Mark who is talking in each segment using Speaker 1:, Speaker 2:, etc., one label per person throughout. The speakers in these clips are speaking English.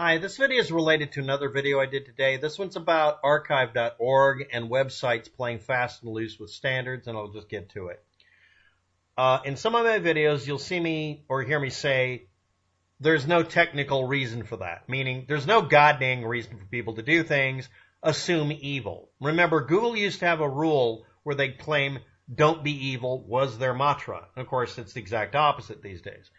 Speaker 1: Hi, this video is related to another video I did today. This one's about archive.org and websites playing fast and loose with standards, and I'll just get to it. In some of my videos, you'll see me or hear me say there's no technical reason for that, meaning there's no goddamn reason for people to do things, assume evil. Remember, Google used to have a rule where they claim don't be evil was their mantra. Of course, it's the exact opposite these days.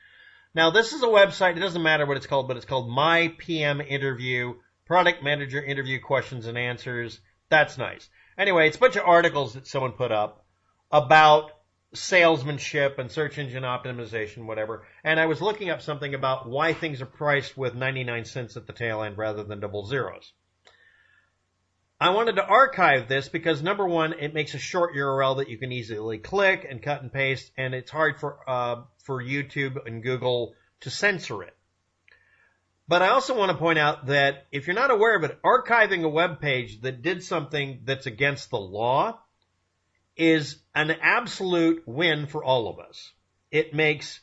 Speaker 1: Now, this is a website. It doesn't matter what it's called, but it's called My PM Interview, Product Manager Interview Questions and Answers. That's nice. Anyway, it's a bunch of articles that someone put up about salesmanship and search engine optimization, whatever. And I was looking up something about why things are priced with 99 cents at the tail end rather than double zeros. I wanted to archive this because, number one, it makes a short URL that you can easily click and cut and paste, and it's hard for YouTube and Google to censor it. But I also want to point out that if you're not aware of it, archiving a web page that did something that's against the law is an absolute win for all of us. It makes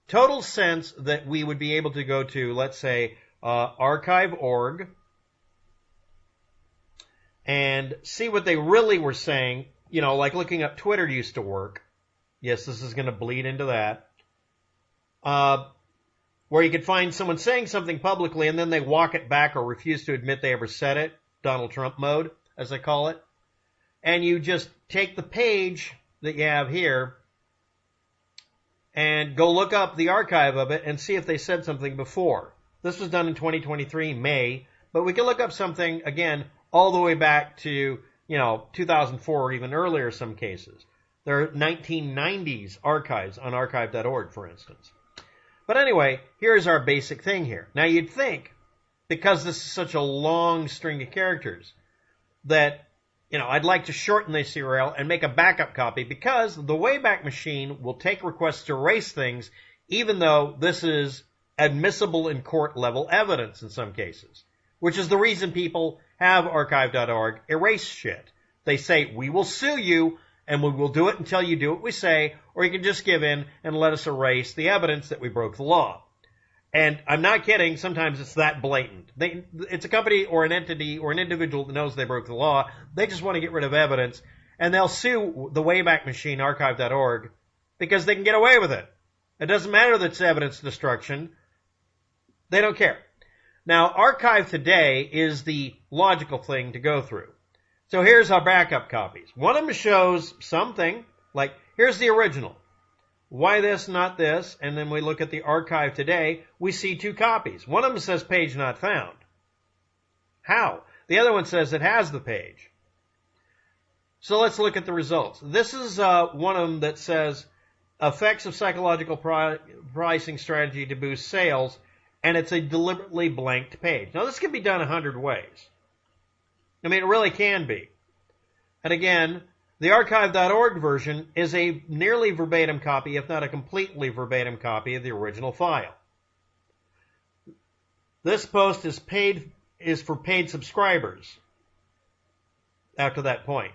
Speaker 1: total sense that we would be able to go to, let's say, archive.org, and see what they really were saying, you know, like looking up Twitter used to work. Yes, this is going to bleed into that. Where you could find someone saying something publicly and then they walk it back or refuse to admit they ever said it, Donald Trump mode, as I call it. And you just take the page that you have here and go look up the archive of it and see if they said something before. This was done in 2023, May, but we can look up something, again, all the way back to, 2004 or even earlier some cases. There are 1990s archives on archive.org, for instance. But anyway, here's our basic thing here. Now you'd think, because this is such a long string of characters, that, I'd like to shorten this URL and make a backup copy because the Wayback Machine will take requests to erase things even though this is admissible in court level evidence in some cases, which is the reason people have archive.org erase shit. They say, we will sue you and we will do it until you do what we say, or you can just give in and let us erase the evidence that we broke the law. And I'm not kidding, sometimes it's that blatant. It's a company or an entity or an individual that knows they broke the law. They just want to get rid of evidence, and they'll sue the Wayback Machine, archive.org, because they can get away with it. It doesn't matter that it's evidence destruction. They don't care. Now, archive.today is the logical thing to go through. So here's our backup copies. One of them shows something, like here's the original. Why this, not this? And then we look at the archive today, we see two copies. One of them says page not found. How? The other one says it has the page. So let's look at the results. This is one of them that says effects of psychological pricing strategy to boost sales, and it's a deliberately blanked page. Now this can be done 100 ways. I mean, it really can be. And again, the archive.org version is a nearly verbatim copy, if not a completely verbatim copy of the original file. This post is for paid subscribers after that point.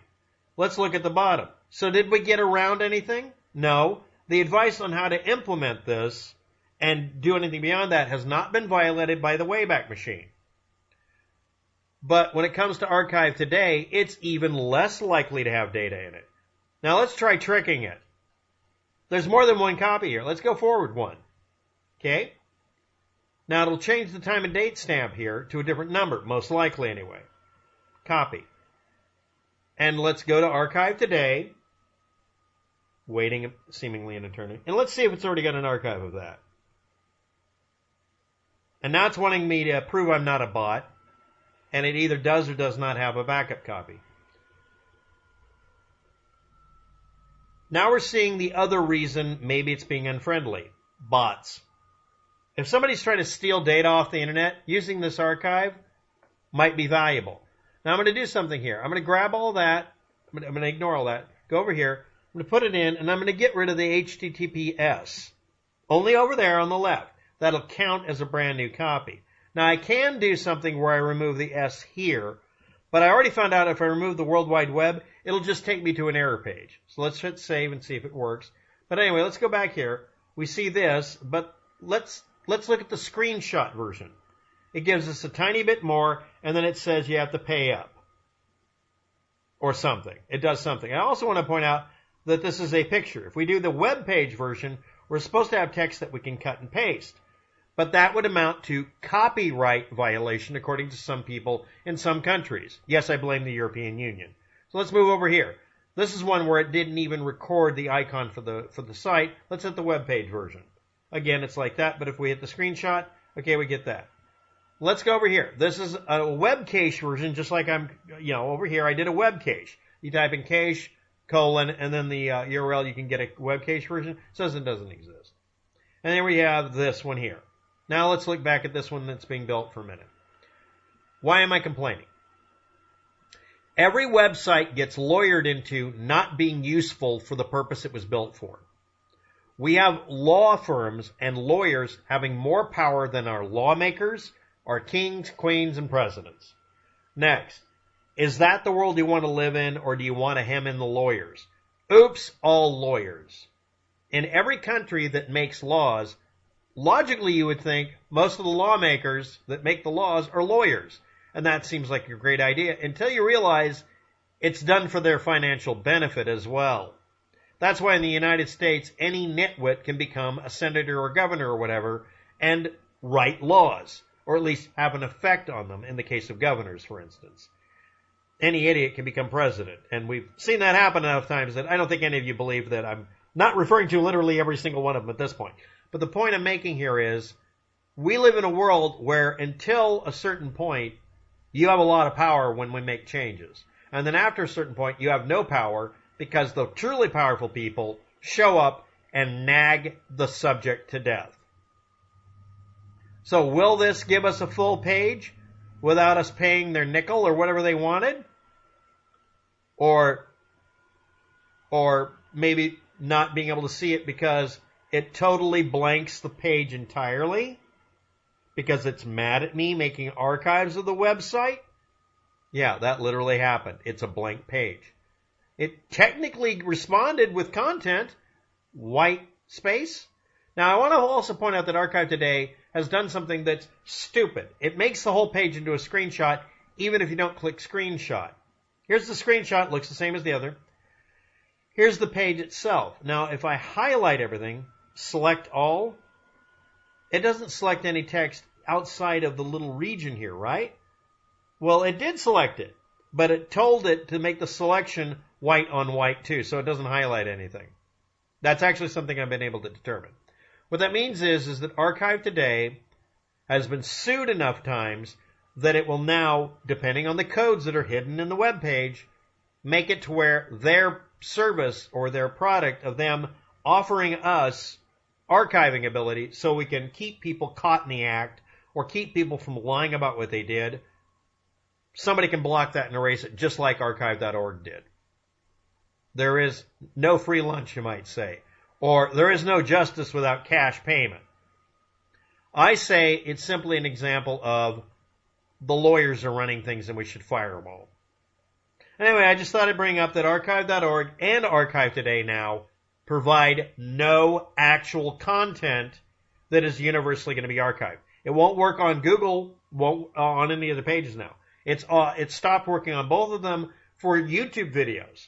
Speaker 1: Let's look at the bottom. So did we get around anything? No. The advice on how to implement this and do anything beyond that has not been violated by the Wayback Machine. But when it comes to archive today, it's even less likely to have data in it. Now let's try tricking it. There's more than one copy here. Let's go forward one. Okay? Now it'll change the time and date stamp here to a different number, most likely anyway. Copy. And let's go to archive today. Waiting seemingly an eternity. And let's see if it's already got an archive of that. And now it's wanting me to prove I'm not a bot. And it either does or does not have a backup copy. Now we're seeing the other reason maybe it's being unfriendly. Bots. If somebody's trying to steal data off the internet, using this archive might be valuable. Now I'm going to do something here. I'm going to grab all that. I'm going to ignore all that. Go over here. I'm going to put it in, and I'm going to get rid of the HTTPS. Only over there on the left. That'll count as a brand new copy. Now, I can do something where I remove the S here, but I already found out if I remove the World Wide Web, it'll just take me to an error page. So let's hit save and see if it works. But anyway, let's go back here. We see this, but let's look at the screenshot version. it gives us a tiny bit more, and then it says you have to pay up. Or something. It does something. I also want to point out that this is a picture. If we do the web page version, we're supposed to have text that we can cut and paste. But that would amount to copyright violation according to some people in some countries. Yes, I blame the European Union. So let's move over here. This is one where it didn't even record the icon for the site. Let's hit the web page version. Again, it's like that, but if we hit the screenshot, okay, we get that. Let's go over here. This is a web cache version, just like I'm, over here I did a web cache. You type in cache, colon, and then the URL, you can get a web cache version. It says it doesn't exist. And then we have this one here. Now let's look back at this one that's being built for a minute. Why am I complaining? Every website gets lawyered into not being useful for the purpose it was built for. We have law firms and lawyers having more power than our lawmakers, our kings, queens, and presidents. Next, is that the world you want to live in, or do you want to hem in the lawyers? Oops, all lawyers. In every country that makes laws, logically you would think most of the lawmakers that make the laws are lawyers. And that seems like a great idea until you realize it's done for their financial benefit as well. That's why in the United States, any nitwit can become a senator or governor or whatever and write laws, or at least have an effect on them in the case of governors, for instance. Any idiot can become president, and we've seen that happen enough times that I don't think any of you believe that I'm not referring to literally every single one of them at this point. But the point I'm making here is we live in a world where until a certain point, you have a lot of power when we make changes. And then after a certain point, you have no power because the truly powerful people show up and nag the subject to death. So will this give us a full page without us paying their nickel or whatever they wanted? Or maybe not being able to see it because it totally blanks the page entirely? Because it's mad at me making archives of the website? Yeah, that literally happened. It's a blank page. It technically responded with content, white space. Now, I want to also point out that Archive Today has done something that's stupid. It makes the whole page into a screenshot, even if you don't click screenshot. Here's the screenshot. Looks the same as the other. Here's the page itself. Now, if I highlight everything, select all, it doesn't select any text outside of the little region here, right? Well, it did select it, but it told it to make the selection white on white too, so it doesn't highlight anything. That's actually something I've been able to determine. What that means is that Archive Today has been sued enough times that it will now, depending on the codes that are hidden in the web page, make it to where their service or their product of them offering us archiving ability so we can keep people caught in the act or keep people from lying about what they did, somebody can block that and erase it just like archive.org did. There is no free lunch, you might say, or there is no justice without cash payment. I say it's simply an example of the lawyers are running things and we should fire them all. Anyway, I just thought I'd bring up that archive.org and Archive Today now provide no actual content that is universally going to be archived. It won't work on Google, won't on any of the pages now. It stopped working on both of them for YouTube videos.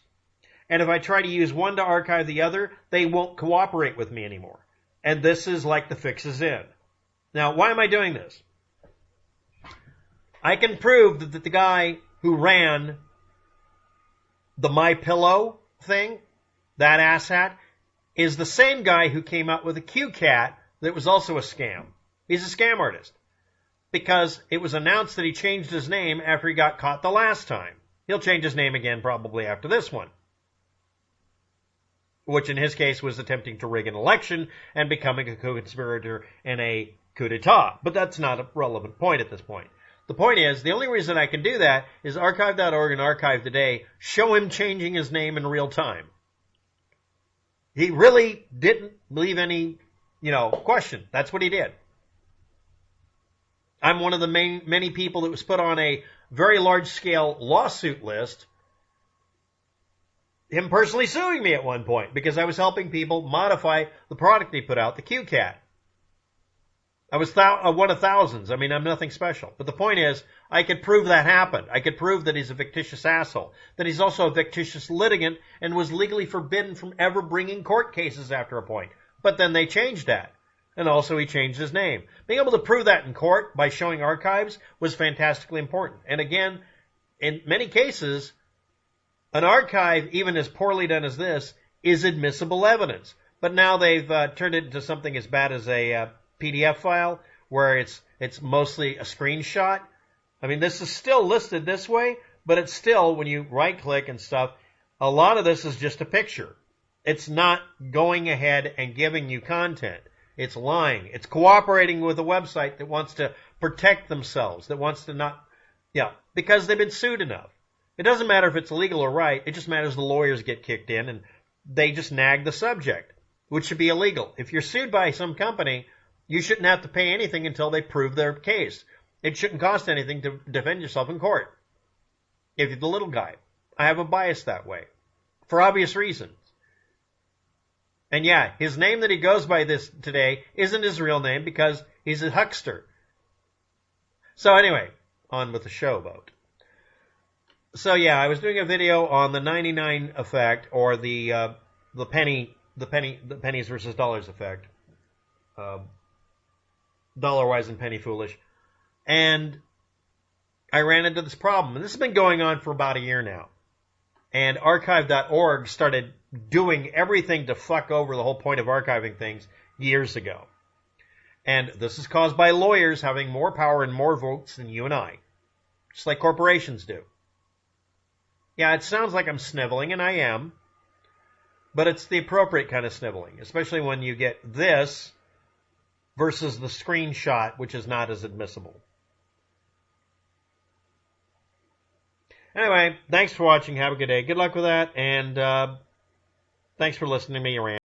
Speaker 1: And if I try to use one to archive the other, they won't cooperate with me anymore. And this is like the fix is in. Now, why am I doing this? I can prove that the guy who ran the MyPillow thing, that asshat, is the same guy who came out with a QCat that was also a scam. He's a scam artist. Because it was announced that he changed his name after he got caught the last time. He'll change his name again probably after this one. Which in his case was attempting to rig an election and becoming a co-conspirator in a coup d'etat. But that's not a relevant point at this point. The point is, the only reason I can do that is archive.org and Archive Today show him changing his name in real time. He really didn't leave any, question. That's what he did. I'm one of the many people that was put on a very large-scale lawsuit list, him personally suing me at one point because I was helping people modify the product he put out, the QCat. I was one of thousands. I mean, I'm nothing special. But the point is, I could prove that happened. I could prove that he's a fictitious asshole, that he's also a fictitious litigant and was legally forbidden from ever bringing court cases after a point. But then they changed that. And also he changed his name. Being able to prove that in court by showing archives was fantastically important. And again, in many cases, an archive, even as poorly done as this, is admissible evidence. But now they've turned it into something as bad as a PDF file where it's mostly a screenshot. I mean, this is still listed this way, but it's still, when you right-click and stuff, a lot of this is just a picture. It's not going ahead and giving you content. It's lying. It's cooperating with a website that wants to protect themselves, that wants to not, because they've been sued enough. It doesn't matter if it's legal or right. It just matters the lawyers get kicked in and they just nag the subject, which should be illegal. If you're sued by some company, you shouldn't have to pay anything until they prove their case. It shouldn't cost anything to defend yourself in court. If you're the little guy. I have a bias that way. For obvious reasons. And yeah, his name that he goes by this today isn't his real name because he's a huckster. So anyway, on with the show about. So yeah, I was doing a video on the 99 effect, or the pennies versus dollars effect. Dollar wise and penny foolish. And I ran into this problem. And this has been going on for about a year now. And archive.org started doing everything to fuck over the whole point of archiving things years ago. And this is caused by lawyers having more power and more votes than you and I. Just like corporations do. Yeah, it sounds like I'm sniveling, and I am. But it's the appropriate kind of sniveling. Especially when you get this versus the screenshot, which is not as admissible. Anyway, thanks for watching. Have a good day. Good luck with that. And thanks for listening to me rant.